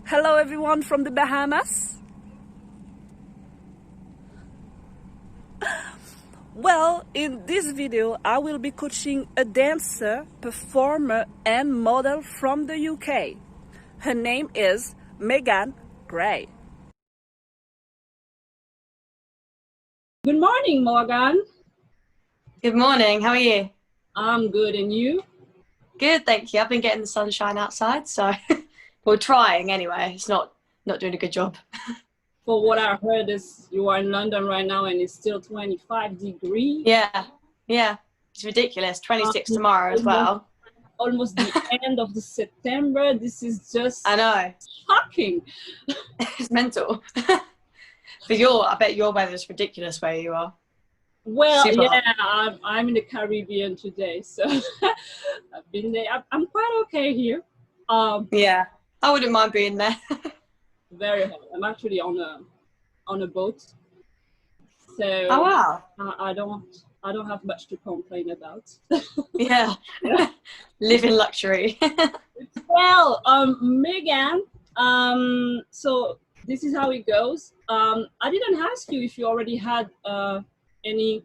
Hello everyone from the Bahamas. Well, in this video I will be coaching a dancer, performer and model from the UK. Her name is Meghan Gray. Good morning, Morgan. Good morning, how are you? I'm good, and you? Good, thank you. I've been getting the sunshine outside, so we're trying anyway. It's not doing a good job. For what I heard is you are in London right now and it's still 25 degrees. Yeah, it's ridiculous. 26 tomorrow as well. Almost the end of the September. This is just I know. shocking. It's mental. But I bet your weather's ridiculous where you are. Well, Super yeah, I'm in the Caribbean today, so I've been there. I'm quite okay here. Yeah, I wouldn't mind being there. Very hot. I'm actually on a boat, so Oh wow. I don't have much to complain about. Yeah. Live in luxury. Well, Megan, so this is how it goes. I didn't ask you if you already had any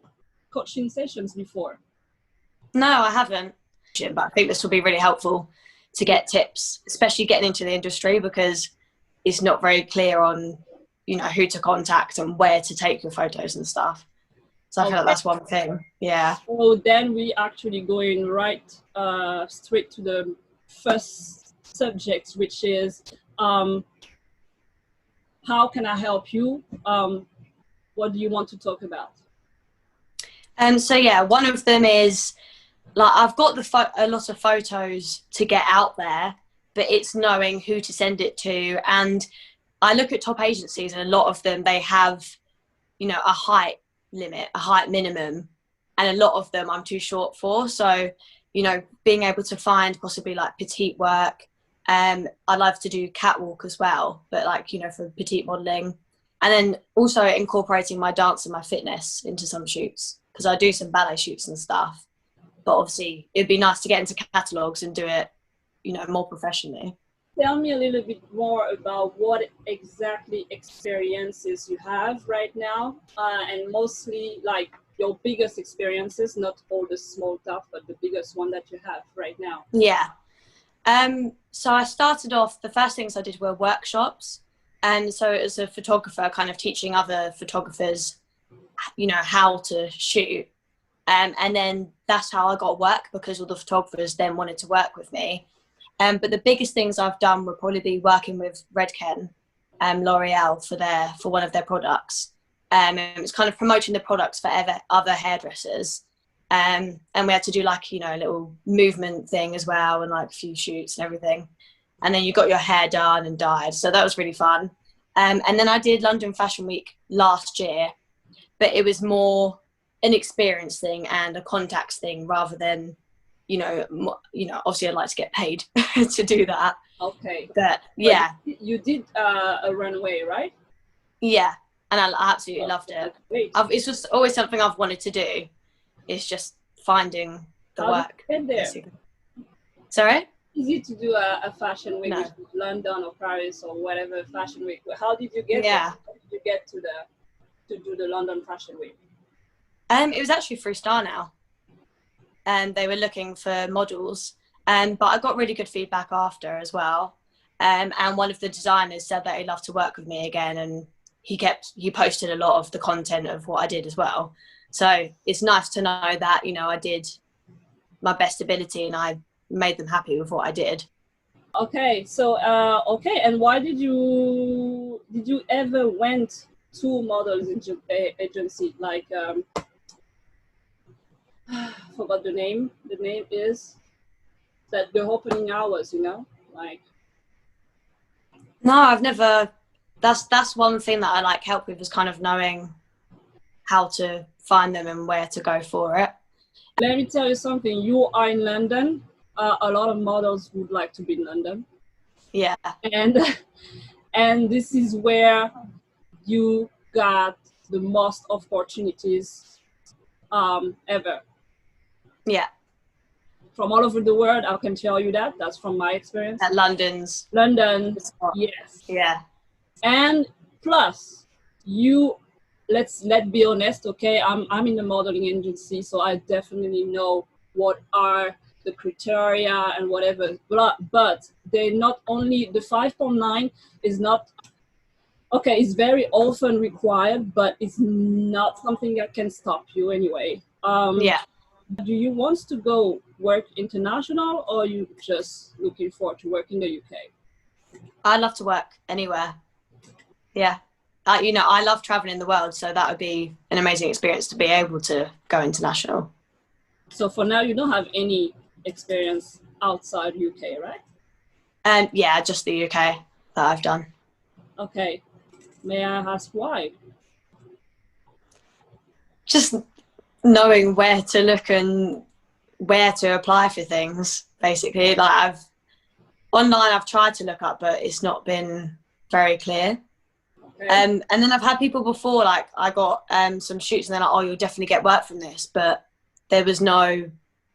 coaching sessions before. No, I haven't. But I think this will be really helpful to get tips, especially getting into the industry, because it's not very clear on, who to contact and where to take your photos and stuff. So I feel like that's one thing. Yeah. So then we actually going right straight to the first subject, which is how can I help you? What do you want to talk about? So yeah, one of them is like I've got a lot of photos to get out there, but it's knowing who to send it to. And I look at top agencies, and a lot of them, they have, a height limit, a height minimum, and a lot of them I'm too short for. So, being able to find possibly like petite work. I love to do catwalk as well, but for petite modeling, and then also incorporating my dance and my fitness into some shoots, because I do some ballet shoots and stuff. But obviously it'd be nice to get into catalogs and do it, more professionally. Tell me a little bit more about what exactly experiences you have right now, and mostly like your biggest experiences, not all the small stuff, but the biggest one that you have right now. Yeah. So I started off, the first things I did were workshops. And so as a photographer, kind of teaching other photographers, how to shoot. And then that's how I got work, because all the photographers then wanted to work with me. But the biggest things I've done would probably be working with Redken, L'Oreal for one of their products. It's kind of promoting the products for other hairdressers. And we had to do a little movement thing as well, and a few shoots and everything. And then you got your hair done and dyed. So that was really fun. And then I did London Fashion Week last year, but it was more an experience thing and a contacts thing rather than, obviously I'd like to get paid to do that. Okay. But yeah. You did a runway, right? Yeah. And I absolutely loved it. It's just always something I've wanted to do. It's just finding the work. How did you get there? Basically. Sorry? Easy to do a fashion week, No. in London or Paris or whatever fashion week. How did you get there? How did you get to do the London Fashion Week? It was actually through Star Now. And they were looking for models. But I got really good feedback after as well. And one of the designers said that he'd love to work with me again, and he posted a lot of the content of what I did as well. So it's nice to know that, I did my best ability and I made them happy with what I did. Okay, so and why did you ever went to models agency, like forgot the name. The name is that the opening hours, like. No, I've never. That's one thing that I like help with, is kind of knowing how to find them and where to go for it. Let me tell you something. You are in London. A lot of models would like to be in London. Yeah. And this is where you got the most opportunities ever. Yeah. from all over the world. I can tell you that. That's from my experience. At London's. London, yes. Yeah. And plus, let's be honest, okay? I'm in the modeling agency, so I definitely know what are the criteria and whatever. But they not only, the 5.9 is not, okay, it's very often required, but it's not something that can stop you anyway. Yeah. Do you want to go work international, or are you just looking forward to work in the UK? I love to work anywhere. Yeah. You know, I love traveling the world, so that would be an amazing experience to be able to go international. So for now, you don't have any experience outside UK, right? And yeah, just the UK that I've done. Okay. May I ask why? Just knowing where to look and where to apply for things, basically. Like online I've tried to look up, but it's not been very clear. Okay. And then I've had people before, like I got some shoots and they're like, oh, you'll definitely get work from this, but there was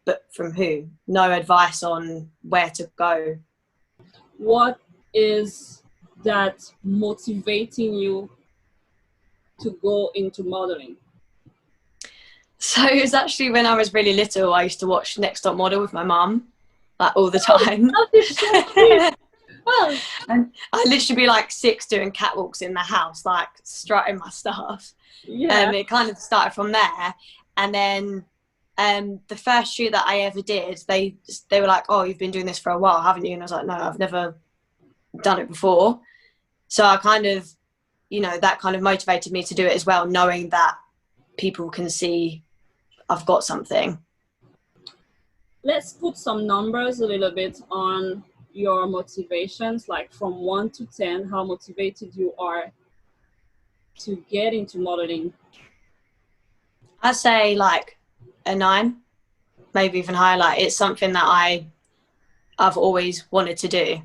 but from who? No advice on where to go. What is that motivating you to go into modeling? So it was actually when I was really little, I used to watch Next Top Model with my mum, like all the time. Well, and I'd literally be like 6 doing catwalks in the house, like strutting my stuff. yeah. It kind of started from there. And then the first shoot that I ever did, they were like, oh, you've been doing this for a while, haven't you? And I was like, no, I've never done it before. So I kind of, you know, that kind of motivated me to do it as well, knowing that people can see I've got something. Let's put some numbers a little bit on your motivations, like from 1 to 10, how motivated you are to get into modeling. I'd say like a 9, maybe even higher. Like it's something that I've always wanted to do.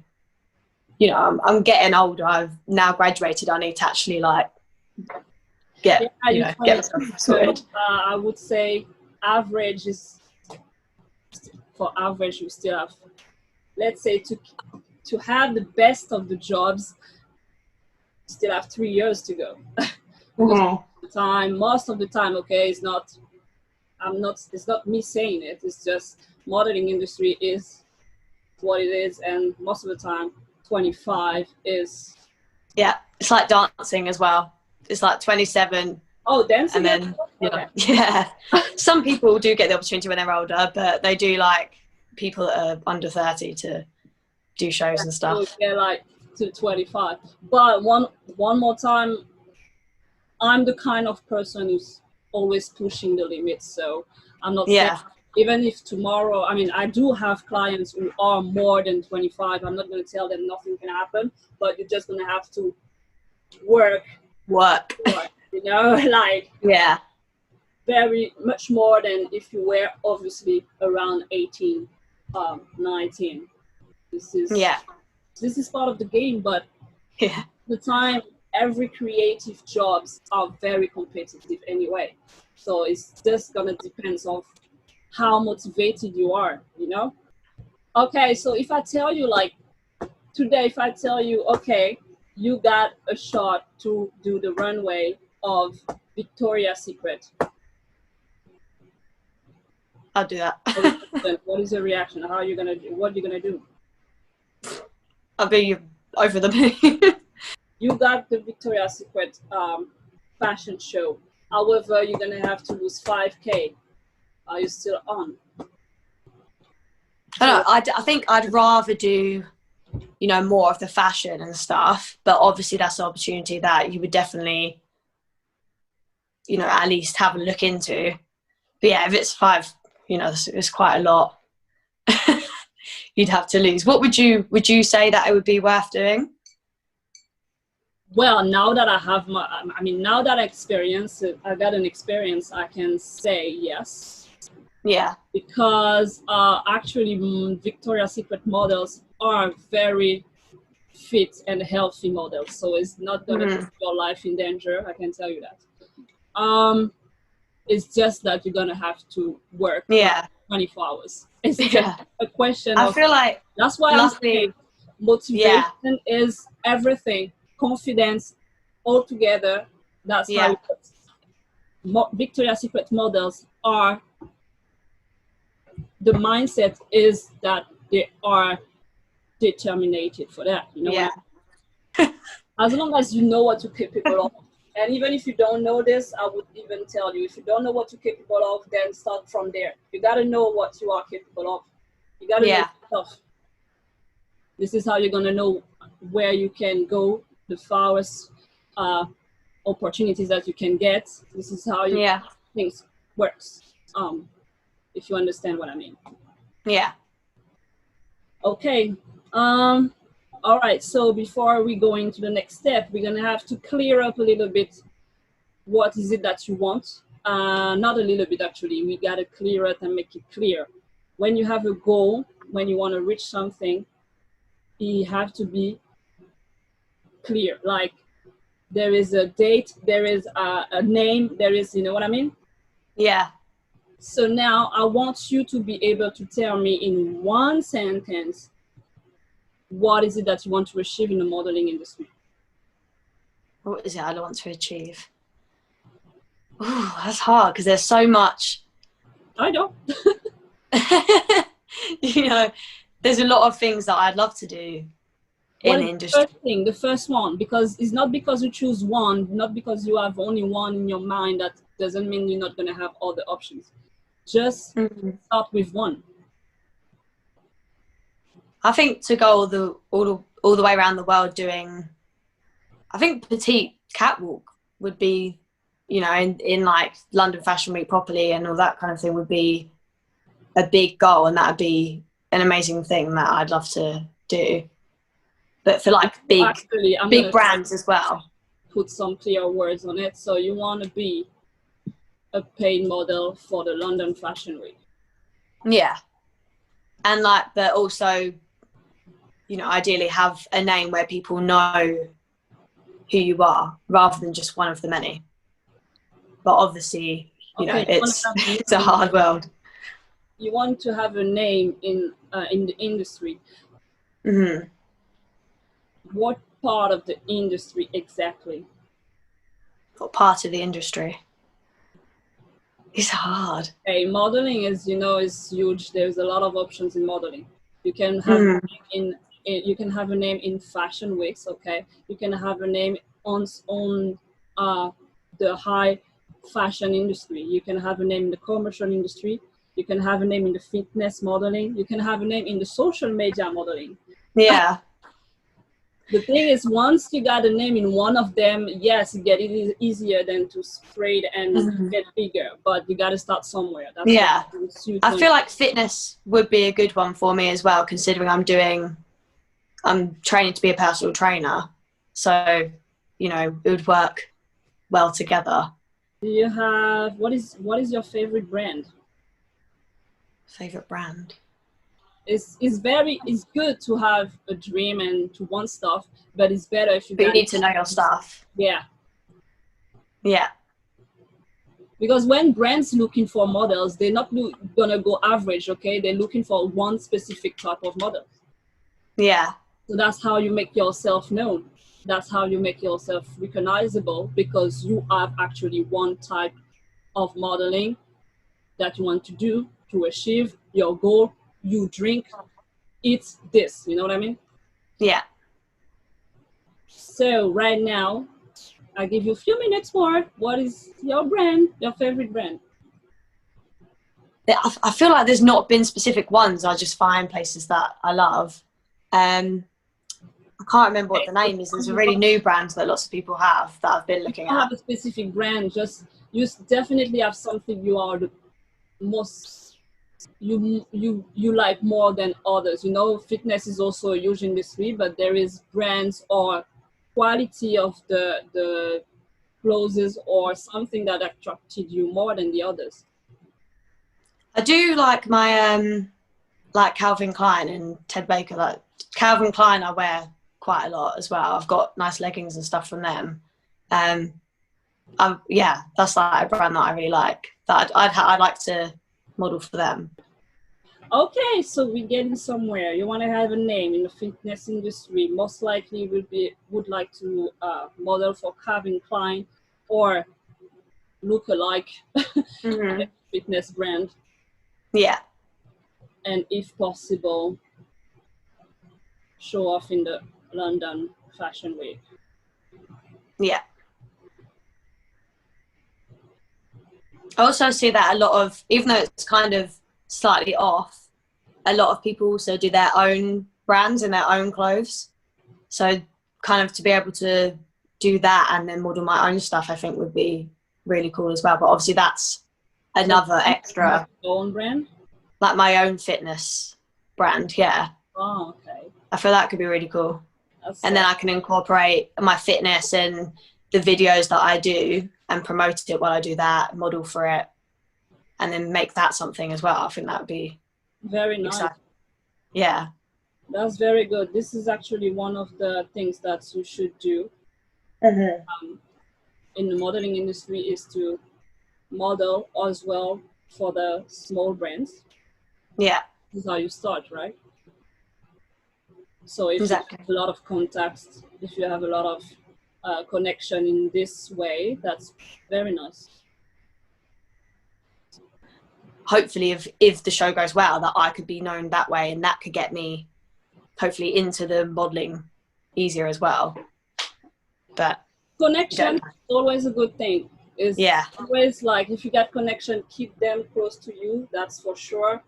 You know, I'm getting older. I've now graduated. I need to actually like get myself sorted. I would say average is, for average, you still have, let's say to have the best of the jobs, you still have 3 years to go. Most of the time, okay, it's not me saying it, it's just modeling industry is what it is, and most of the time 25 is, yeah, it's like dancing as well. It's like 27. Oh, dancing. And then okay. Yeah, some people do get the opportunity when they're older, but they do like people that are under 30 to do shows and stuff. So they're like to 25. But one more time, I'm the kind of person who's always pushing the limits. So I'm not saying, even if tomorrow, I mean, I do have clients who are more than 25. I'm not going to tell them nothing can happen, but you're just going to have to work, you know, like, yeah, very much more than if you were obviously around 18, 19. This is part of the game, but the time, every creative jobs are very competitive anyway. So it's just gonna depend on how motivated you are, you know? Okay, so if I tell you, like, today, if I tell you, okay, you got a shot to do the runway of Victoria's Secret, I'll do that. what is your reaction? How are you gonna do? What are you gonna do? I'll be over the moon. You got the Victoria's Secret fashion show. However, you're gonna have to lose 5K. Are you still on? I think I'd rather do, you know, more of the fashion and stuff. But obviously, that's an opportunity that you would definitely, you know, at least have a look into. But yeah, if it's 5, you know, it's quite a lot. You'd have to lose. What would you say that it would be worth doing? Well, now that I have now that I got an experience, I can say yes. Yeah. Because actually, Victoria's Secret models are very fit and healthy models, so it's not gonna put your life in danger. I can tell you that. It's just that you're gonna have to work. Yeah. 24 hours. It's Yeah. a question I of, feel like, that's why I'm saying motivation is everything, confidence, all together. That's how it works. Victoria's Secret models are, the mindset is that they are determined for that, you know. As long as you know what you're capable of, and even if you don't know this, I would even tell you, if you don't know what you're capable of, then start from there. You got to know what you are capable of. You got to know yourself. This is how you're going to know where you can go, the farthest opportunities that you can get. This is how things works, if you understand what I mean. Yeah. Okay. All right, so before we go into the next step, we're gonna have to clear up a little bit. What is it that you want? Not a little bit, actually. We gotta clear it and make it clear. When you have a goal, when you want to reach something, you have to be clear. Like, there is a date, there is a name, there is, you know what I mean? Yeah. So now I want you to be able to tell me in one sentence, what is it that you want to achieve in the modeling industry? What is it I want to achieve? Ooh, that's hard because there's so much. I know. You know, there's a lot of things that I'd love to do in the industry. The first one, because it's not because you choose one, not because you have only one in your mind, that doesn't mean you're not going to have other options. Just start with one. I think to go all the way around the world doing, I think petite catwalk would be, you know, in like London Fashion Week properly and all that kind of thing would be a big goal, and that would be an amazing thing that I'd love to do. But for like big brands as well. Put some clear words on it. So you want to be a paid model for the London Fashion Week. Yeah. And like, but also, you know, ideally have a name where people know who you are rather than just one of the many. But obviously, you know, it's a hard world. You want to have a name in the industry. Mm-hmm. What part of the industry exactly? What part of the industry? It's hard. Hey, modeling is, you know, is huge. There's a lot of options in modeling. You can have you can have a name in fashion weeks, okay? You can have a name on the high fashion industry. You can have a name in the commercial industry. You can have a name in the fitness modeling. You can have a name in the social media modeling. Yeah. The thing is, once you got a name in one of them, yes, it gets easier than to spread and get bigger. But you got to start somewhere. That's I feel like fitness would be a good one for me as well, considering I'm training to be a personal trainer. So, you know, it would work well together. Do you have, what is your favorite brand? Favorite brand? It's good to have a dream and to want stuff, but it's better if you need to know your stuff. Yeah. Yeah. Because when brands looking for models, they're not gonna go average, okay? They're looking for one specific type of model. Yeah. So that's how you make yourself known. That's how you make yourself recognizable, because you have actually one type of modeling that you want to do to achieve your goal. You drink, it's this, you know what I mean? Yeah. So right now, I give you a few minutes more. What is your brand, your favorite brand? I feel like there's not been specific ones. I just find places that I love. I can't remember what the name is. There's a really new brand that lots of people have that I've been looking at. You don't have a specific brand, just you definitely have something you are the most you like more than others. You know, fitness is also a huge industry, but there is brands or quality of the clothes or something that attracted you more than the others. I do like my like Calvin Klein and Ted Baker. Like Calvin Klein I wear quite a lot as well. I've got nice leggings and stuff from them. Yeah, that's like a brand that I really like, that I'd like to model for them. Okay, so we're getting somewhere. You want to have a name in the fitness industry. Most likely would like to model for Calvin Klein or look alike Hmm. fitness brand, Yeah. and if possible, show off in the London Fashion Week. Yeah. I also see that a lot of, even though it's kind of slightly off, a lot of people also do their own brands and their own clothes. So kind of to be able to do that and then model my own stuff, I think would be really cool as well. But obviously that's another extra, Your own brand? like my own fitness brand. Yeah. Oh, okay. I feel that could be really cool. That's And then I can incorporate my fitness and the videos that I do and promote it while I do that, model for it, and then make that something as well. I think that would be very nice. exciting. Yeah. That's very good. This is actually one of the things that you should do in the modeling industry, is to model as well for the small brands. Yeah. This is how you start, right? So if Exactly. you have a lot of contacts, if you have a lot of connection in this way, that's very nice. Hopefully if the show goes well, that I could be known that way, and that could get me hopefully into the modeling easier as well. But Connection is always a good thing. It's always like, if you get connection, keep them close to you. That's for sure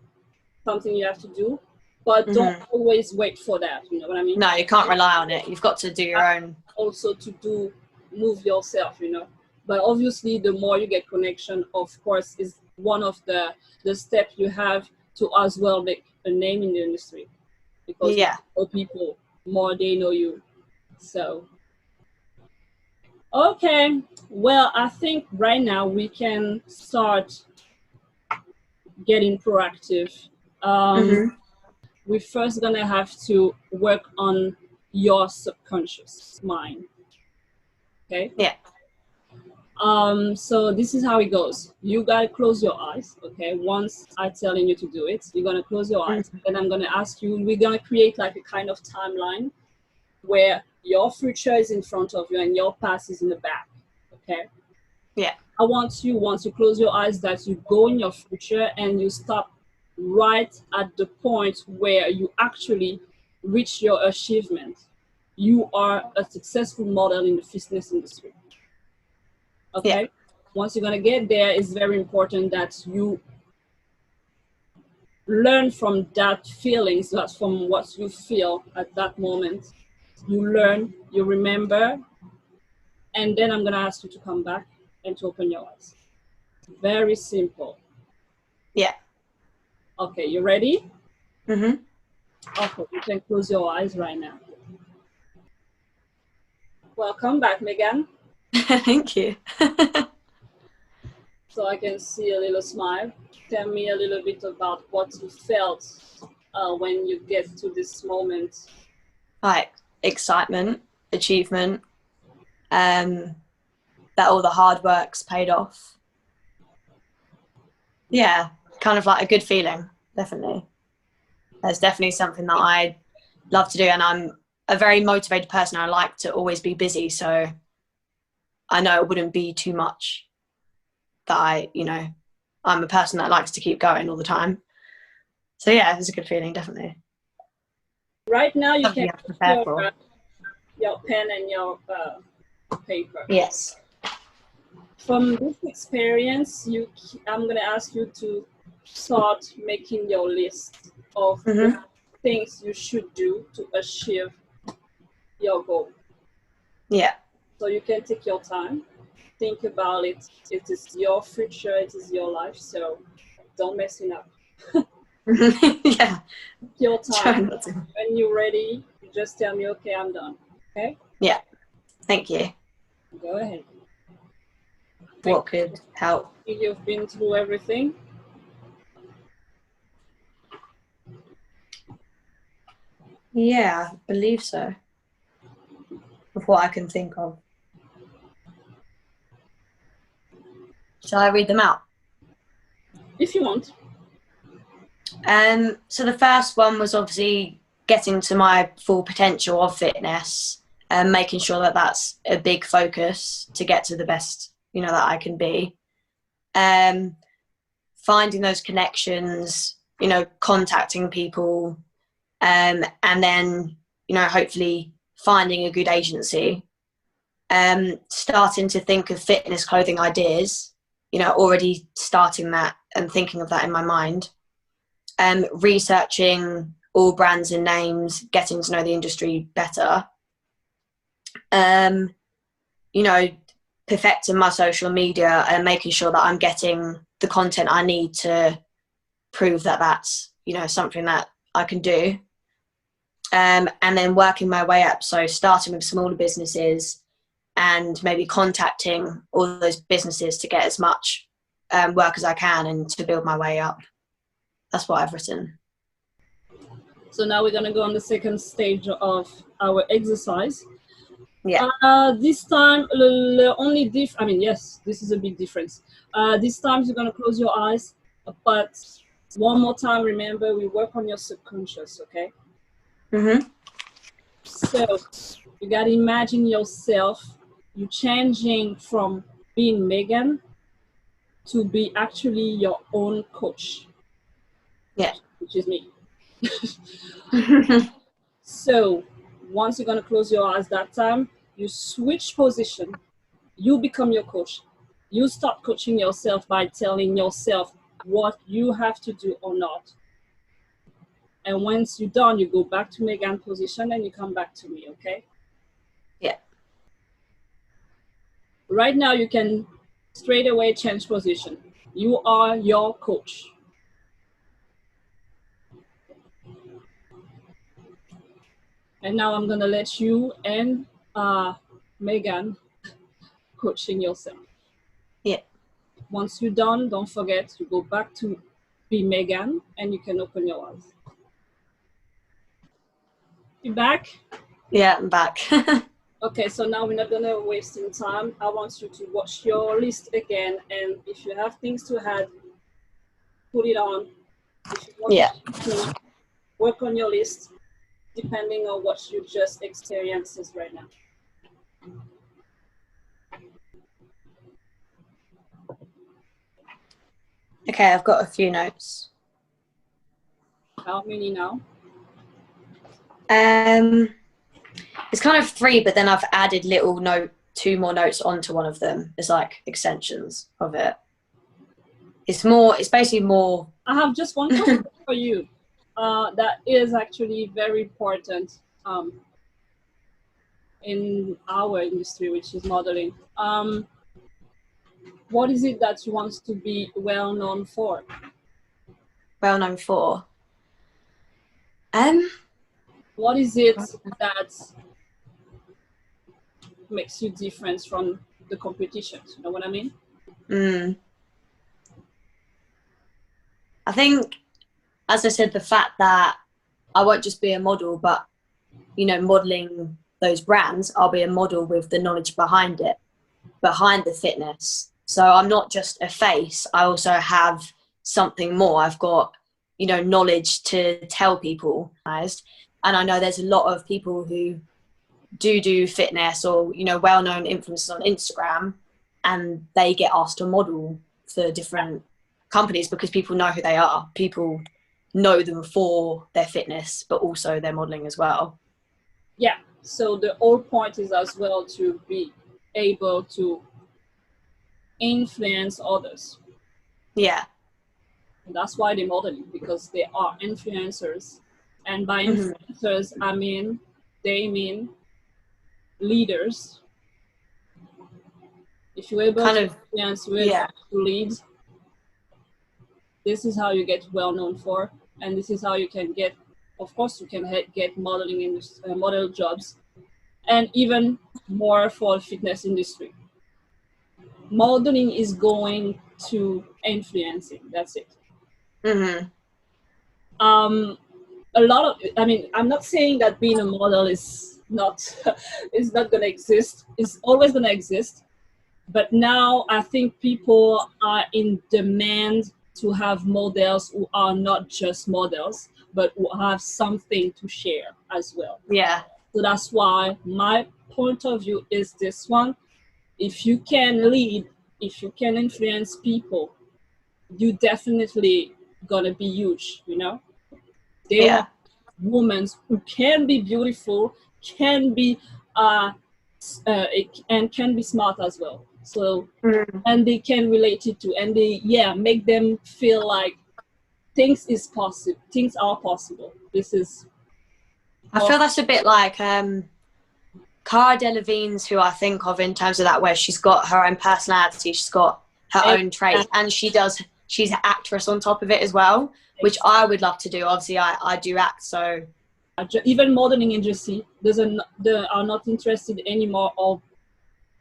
something you have to do. But don't always wait for that. You know what I mean? No, you can't rely on it. You've got to do your own. Also to move yourself, you know. But obviously, the more you get connection, of course, is one of the steps you have to as well make a name in the industry. Because more people, more they know you. So, okay. Well, I think right now we can start getting proactive. We're first gonna have to work on your subconscious mind. Okay? Yeah. So this is how it goes. You gotta close your eyes, okay? Once I'm telling you to do it, you're gonna close your eyes. Then I'm gonna ask you, we're gonna create like a kind of timeline where your future is in front of you and your past is in the back, okay? Yeah. I want you, once you close your eyes, that you go in your future and you stop right at the point where you actually reach your achievement. You are a successful model in the fitness industry. Okay? Yeah. Once you're going to get there, it's very important that you learn from that feelings, that's from what you feel at that moment. You learn, you remember, and then I'm going to ask you to come back and to open your eyes. Very simple. Yeah. Okay, you ready? Okay, you can close your eyes right now. Welcome back, Meghan. Thank you. So I can see a little smile. Tell me a little bit about what you felt when you get to this moment. Like excitement, achievement, that all the hard work's paid off. Yeah, kind of like a good feeling, definitely. That's definitely something that I love to do, and I'm a very motivated person. I like to always be busy, so I know it wouldn't be too much that I'm a person that likes to keep going all the time. So yeah, it's a good feeling, definitely. Right now you can put your pen and your paper. Yes. From this experience, I'm going to ask you to start making your list of things you should do to achieve your goal. Yeah. So you can take your time, think about it. It is your future, it is your life, so don't mess it up. Yeah. Your time. When you're ready, you just tell me, okay, I'm done. Okay? Yeah. Thank you. Go ahead. What could help? You've been through everything. Yeah, I believe so. Of what I can think of. Shall I read them out? If you want. So the first one was obviously getting to my full potential of fitness and making sure that that's a big focus to get to the best, you know, that I can be. Finding those connections, you know, contacting people, and then, you know, hopefully finding a good agency. Starting to think of fitness clothing ideas, you know, already starting that and thinking of that in my mind. Researching all brands and names, getting to know the industry better. You know, perfecting my social media and making sure that I'm getting the content I need to prove that that's, you know, something that I can do. And then working my way up. So starting with smaller businesses and maybe contacting all those businesses to get as much work as I can and to build my way up. That's what I've written. So now we're going to go on the second stage of our exercise. Yeah. This time, the only yes, this is a big difference. This time you're going to close your eyes, but one more time, remember, we work on your subconscious, okay? Mm-hmm. So you got to imagine yourself, you changing from being Meghan to be actually your own coach. Yeah. Which is me. So once you're going to close your eyes that time, you switch position, you become your coach. You start coaching yourself by telling yourself what you have to do or not. And once you're done, you go back to Meghan position and you come back to me, okay? Yeah. Right now, you can straight away change position. You are your coach. And now I'm going to let you and Meghan coaching yourself. Yeah. Once you're done, don't forget to go back to be Meghan and you can open your eyes. You back? Yeah, I'm back. Okay, so now we're not going to waste any time. I want you to watch your list again, and if you have things to add, put it on. If you want to work on your list, depending on what you just experienced right now. Okay, I've got a few notes. How many now? It's kind of 3, but then I've added 2 more notes onto one of them. It's like extensions of it. It's basically more. I have just one question for you. That is actually very important in our industry, which is modeling. What is it that you want to be well known for? Well known for? What is it that makes you different from the competition? You know what I mean? I think, as I said, the fact that I won't just be a model, but, you know, modeling those brands, I'll be a model with the knowledge behind it, behind the fitness. So I'm not just a face, I also have something more. I've got, you know, knowledge to tell people. And I know there's a lot of people who do fitness or, you know, well-known influencers on Instagram, and they get asked to model for different companies because people know who they are. People know them for their fitness, but also their modeling as well. Yeah, so the whole point is as well to be able to influence others. Yeah. And that's why they're modeling, because they are influencers. And by influencers, they mean leaders. If you're able to influence, you're able to lead, this is how you get well known for, and this is how you can get, of course, you can get modeling in model jobs, and even more for fitness industry. Modeling is going to influencing. That's it. A lot of, I'm not saying that being a model is not going to exist. It's always going to exist. But now I think people are in demand to have models who are not just models, but who have something to share as well. Yeah. So that's why my point of view is this one. If you can lead, if you can influence people, you definitely gonna be huge, you know? They Yeah. want women who can be beautiful, can be and can be smart as well. So and they can relate it to, and they make them feel like things is possible. Things are possible. This is. I feel that's a bit like Cara Delevingne's, who I think of in terms of that, where she's got her own personality, she's got her own traits, and she's an actress on top of it as well, which I would love to do. Obviously, I do act, so. Even modeling industry, they are not interested anymore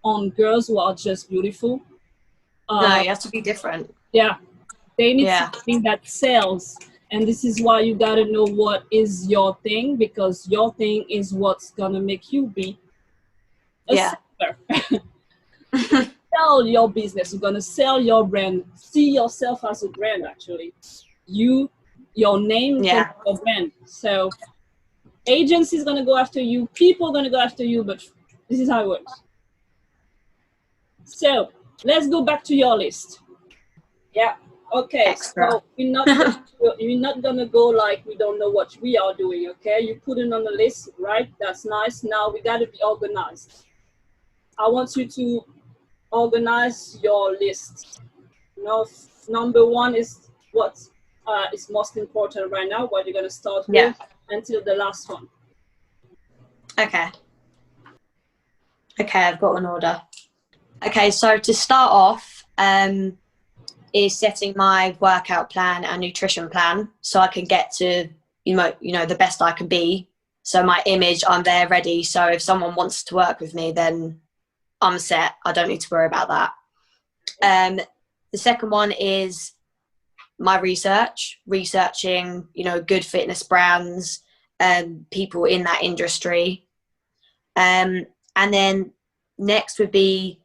on girls who are just beautiful. No, you have to be different. Yeah, they need something that sells. And this is why you gotta know what is your thing, because your thing is what's gonna make you be a seller. Sell your business. You're gonna sell your brand. See yourself as a brand. Actually, your name, your brand. So agency's gonna go after you. People are gonna go after you. But this is how it works. So let's go back to your list. Yeah. Okay. Extra. So we're not gonna go like we don't know what we are doing. Okay. You put it on the list, right? That's nice. Now we gotta be organized. I want you to organize your list. Now, number one is what is most important right now. What you're gonna start with until the last one. Okay. Okay, I've got an order. Okay, so to start off, is setting my workout plan and nutrition plan so I can get to you know the best I can be. So my image, I'm there ready. So if someone wants to work with me, then I'm set. I don't need to worry about that. The second one is my researching, good fitness brands and people in that industry. And then next would be,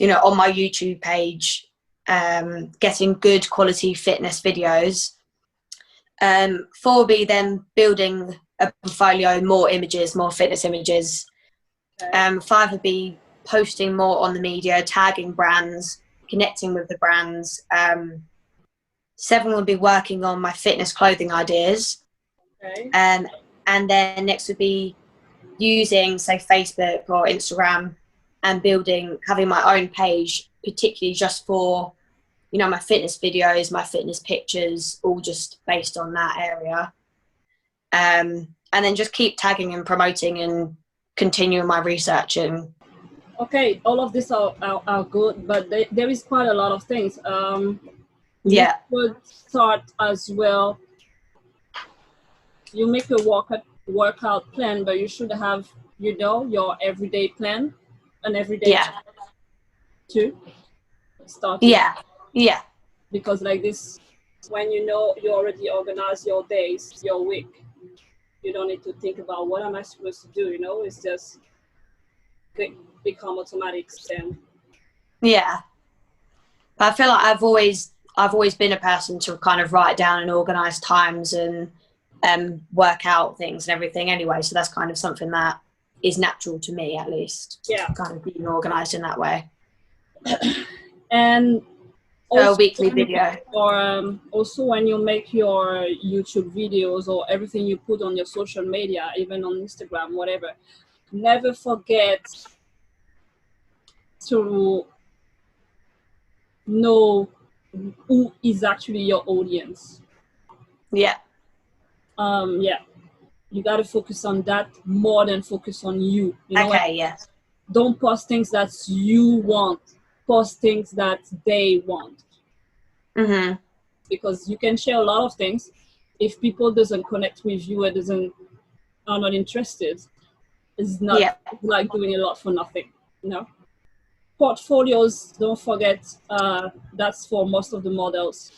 on my YouTube page, getting good quality fitness videos. 4 would be then building a portfolio, more images, more fitness images. 5 would be posting more on the media, tagging brands, connecting with the brands. 7 would be working on my fitness clothing ideas. Okay. And then next would be using, say, Facebook or Instagram and having my own page, particularly just for, my fitness videos, my fitness pictures, all just based on that area. And then just keep tagging and promoting and continuing my research. Okay, all of this are good, but there is quite a lot of things. You could start as well. You make a workout plan, but you should have, your everyday plan, an everyday too. Start. Yeah. Because like this, when you already organize your days, your week, you don't need to think about what am I supposed to do. It's just become automatic. Then. Yeah. But I feel like I've always been a person to kind of write down and organize times and work out things and everything anyway. So that's kind of something that is natural to me, at least. Yeah. Kind of being organized in that way. And also, a weekly video. Or also when you make your YouTube videos or everything you put on your social media, even on Instagram, whatever, never forget to know who is actually your audience. Yeah. You got to focus on that more than focus on you. Don't post things that you want. Post things that they want. Mm-hmm. Because you can share a lot of things. If people doesn't connect with you or are not interested, it's not like doing a lot for nothing. Portfolios, don't forget, that's for most of the models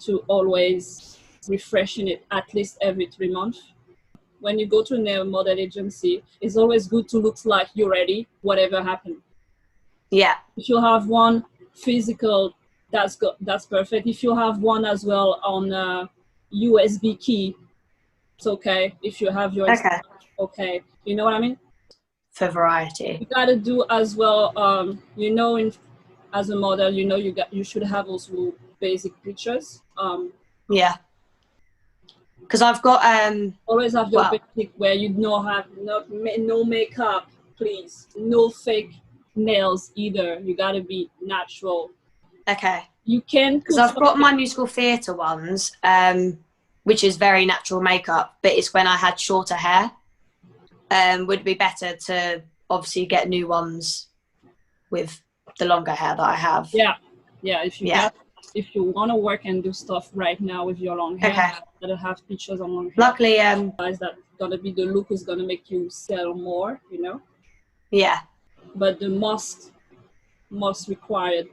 to always refreshing it at least every 3 months. When you go to a model agency, it's always good to look like you're ready, whatever happens. Yeah. If you have one physical That's good. That's perfect. If you have one as well on USB key, it's okay. If you have your Okay. okay, you know what I mean. For variety. You gotta do as well. You know, as a model, you know, you should have also basic pictures. Yeah. Because I've got Always have your well, basic where you know have no makeup, please. No fake nails either. You gotta be natural. okay. You can Because put I've got something. my musical theatre ones, which is very natural makeup, but it's when I had shorter hair. Would be better to obviously get new ones with the longer hair that I have. Yeah, yeah. Yeah. If you want to work and do stuff right now with your long hair, Okay. that have pictures on long hair. Luckily, Guys, that gonna be the look is gonna make you sell more, you know. yeah. But the most required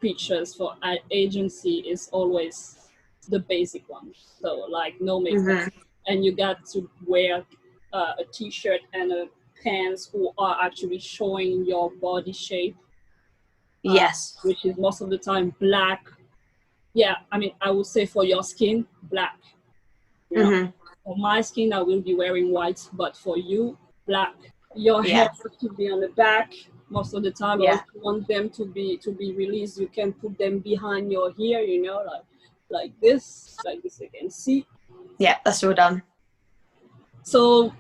pictures for an agency is always the basic one. So like no makeup, and you got to wear a t-shirt and a pants who are actually showing your body shape. Yes. Which is most of the time black. Yeah, I mean, I would say for your skin, black. You know? For my skin, I will be wearing white, but for you, black. Your hair has to be on the back most of the time. Or if you want them to be released, you can put them behind your ear. You know, like this you can see. Yeah, that's all done. So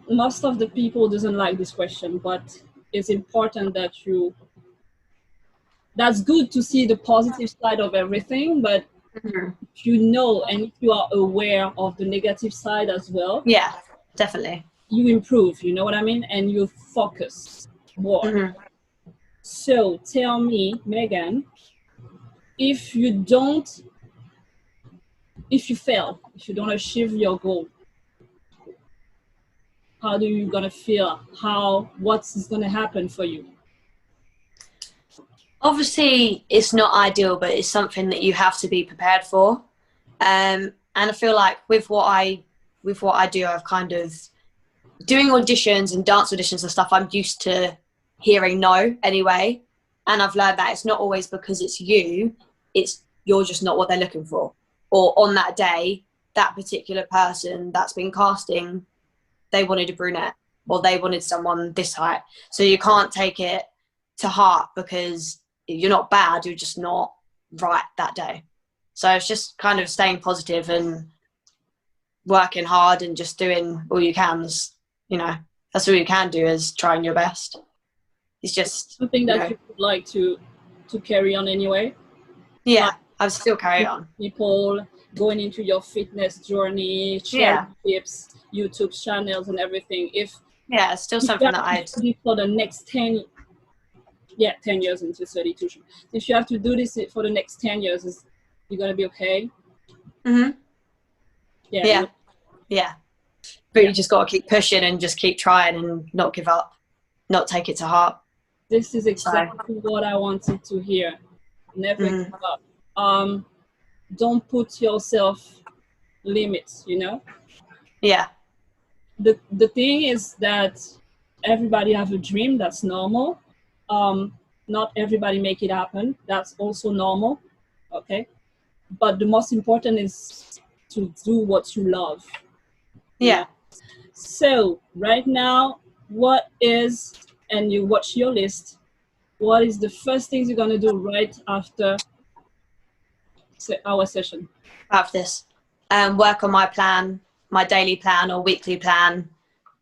most of the people doesn't like this question, but it's important that you. That's good to see the positive side of everything, but if you know and if you are aware of the negative side as well, yeah, definitely, you improve, you know what I mean, and you focus more. So tell me, Meghan, if you fail, if you don't achieve your goal, how do you gonna feel? What's gonna happen for you? Obviously it's not ideal, but it's something that you have to be prepared for. And I feel like with what I do, I've kind of doing auditions and dance auditions and stuff, I'm used to hearing no anyway. And I've learned that it's not always because it's you're just not what they're looking for. Or on that day, that particular person that's been casting, they wanted a brunette or they wanted someone this height. So you can't take it to heart because you're not bad, you're just not right that day. So it's just kind of staying positive and working hard and just doing all you can. You know, that's all you can do is trying your best. It's just something that you would like to carry on anyway. Yeah, I would still carry on. People going into your fitness journey, sharing tips, YouTube channels and everything. It's still something that I'd do for the next 10 years into 32. If you have to do this for the next 10 years, you're gonna be okay. Yeah. But you just got to keep pushing and just keep trying and not give up, not take it to heart. This is exactly what I wanted to hear. Never give up. Don't put yourself limits, you know? Yeah. The thing is that everybody have a dream. That's normal. Not everybody make it happen. That's also normal. Okay. But the most important is to do what you love. Yeah. So right now, and you watch your list, what is the first things you're going to do right after our session? After this, work on my plan, my daily plan or weekly plan,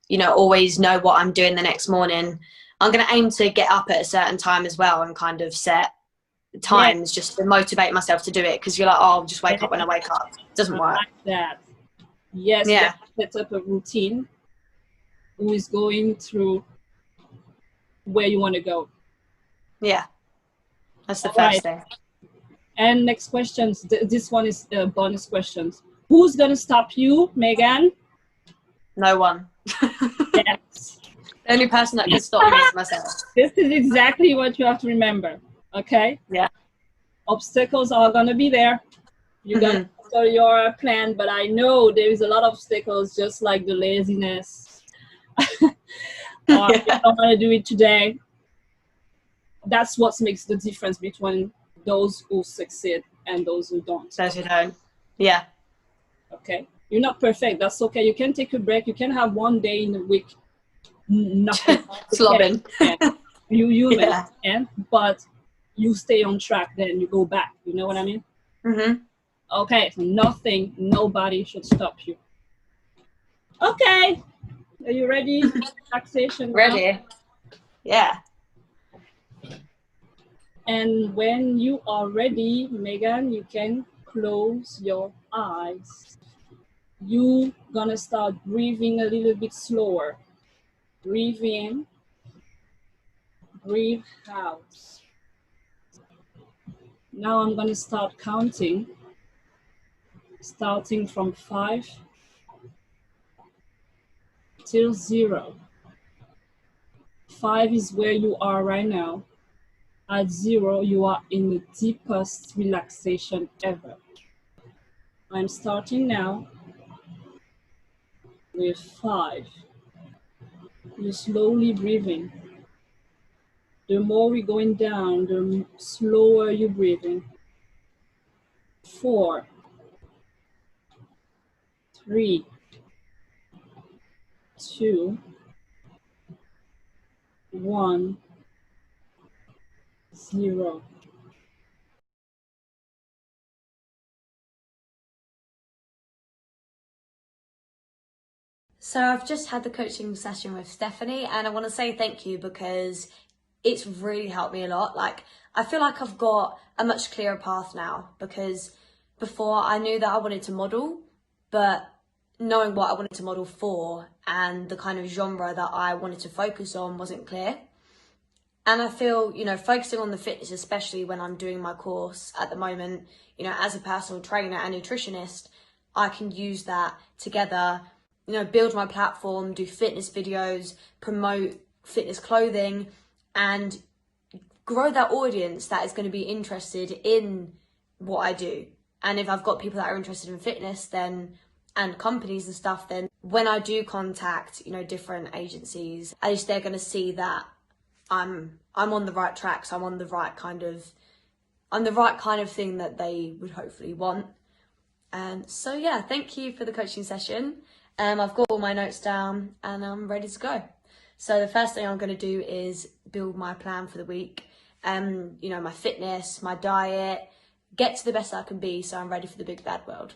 you know, always know what I'm doing the next morning. I'm going to aim to get up at a certain time as well and kind of set times just to motivate myself to do it, because you're like, oh, I'll just wake up when I wake up. It doesn't work. Like that. Yes, yeah. Set up a routine who is going through where you want to go. Yeah, that's the first thing. And next questions. This one is bonus questions. Who's going to stop you, Meghan? No one. Yes. The only person that can stop me is myself. This is exactly what you have to remember. Okay? Yeah. Obstacles are going to be there. You got to follow your plan, but I know there is a lot of obstacles, just like the laziness. I don't want to do it today. That's what makes the difference between those who succeed and those who don't. Those who don't. Yeah. Okay, you're not perfect. That's okay. You can take a break. You can have one day in a week nothing. Slobbing. You human, Yeah. and but you stay on track. Then you go back. You know what I mean? Mhm. Okay, so nothing, nobody should stop you. Okay, are you ready? Relaxation. Ready? Yeah. And when you are ready, Megan, you can close your eyes. You gonna start breathing a little bit slower. Breathe in, breathe out. Now I'm gonna start counting, starting from 5 till 0. 5 is where you are right now. At 0, you are in the deepest relaxation ever. I'm starting now with 5. You're slowly breathing. The more we're going down, the slower you're breathing. 4, 3, 2, 1, 0. So I've just had the coaching session with Stephanie, and I want to say thank you because it's really helped me a lot. Like, I feel like I've got a much clearer path now, because before I knew that I wanted to model, but knowing what I wanted to model for and the kind of genre that I wanted to focus on wasn't clear. And I feel, focusing on the fitness, especially when I'm doing my course at the moment, as a personal trainer and nutritionist, I can use that together, build my platform, do fitness videos, promote fitness clothing, and grow that audience that is going to be interested in what I do. And if I've got people that are interested in fitness, then, and companies and stuff, then when I do contact, different agencies, at least they're going to see that I'm on the right tracks. I'm the right kind of thing that they would hopefully want. So yeah, thank you for the coaching session. I've got all my notes down and I'm ready to go. So the first thing I'm going to do is build my plan for the week. My fitness, my diet, get to the best I can be so I'm ready for the big bad world.